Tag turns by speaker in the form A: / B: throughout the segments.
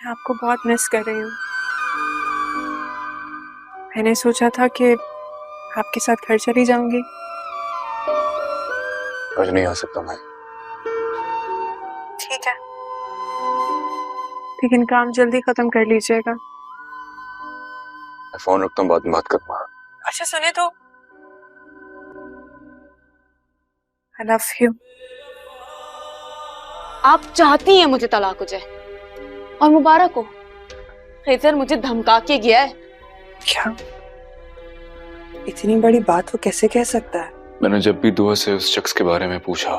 A: मैं आपको बहुत मिस कर रही हूँ। मैंने सोचा था कि आपके साथ घर चली जाऊंगी।
B: आज नहीं आ सकता मैं।
A: ठीक है, लेकिन काम जल्दी खत्म कर लीजिएगा।
B: मैं फोन रखता हूँ, बाद में बात करूंगा।
A: अच्छा सुने तो, आई लव यू।
C: आप चाहती हैं मुझे तलाक हो जाए, और मुबारक हो, खैजर मुझे धमका के गया है।
A: क्या? इतनी बड़ी बात वो कैसे कह सकता है?
B: मैंने जब भी दुआ से उस शख्स के बारे में पूछा,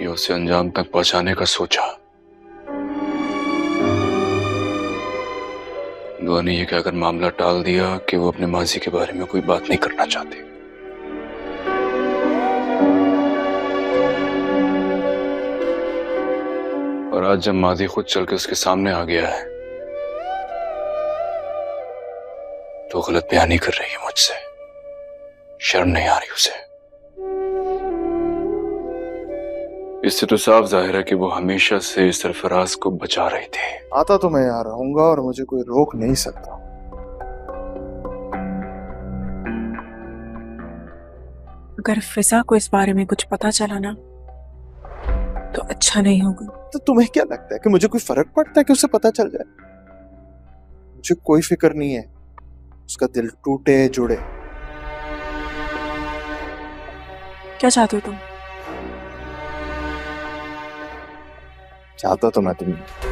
B: ये उसे अंजाम तक पहुंचाने का सोचा। दुआ ने यह कहकर मामला टाल दिया कि वो अपने माजी के बारे में कोई बात नहीं करना चाहते। और आज जब माजी खुद चल के उसके सामने आ गया है तो गलत बयानी कर रही है मुझसे। शर्म नहीं आ रही उसे। इससे तो साफ जाहिर है कि वो हमेशा से सरफराज को बचा रहे थे।
D: आता तो मैं यहाँ रहूंगा और मुझे कोई रोक नहीं सकता।
A: अगर फिजा को इस बारे में कुछ पता चला ना तो अच्छा नहीं होगा।
D: तो तुम्हें क्या लगता है कि मुझे कोई फर्क पड़ता है कि उसे पता चल जाए? मुझे कोई फिक्र नहीं है उसका दिल टूटे जुड़े।
A: क्या चाहते हो तुम?
D: चाहता तो मैं तुम्हें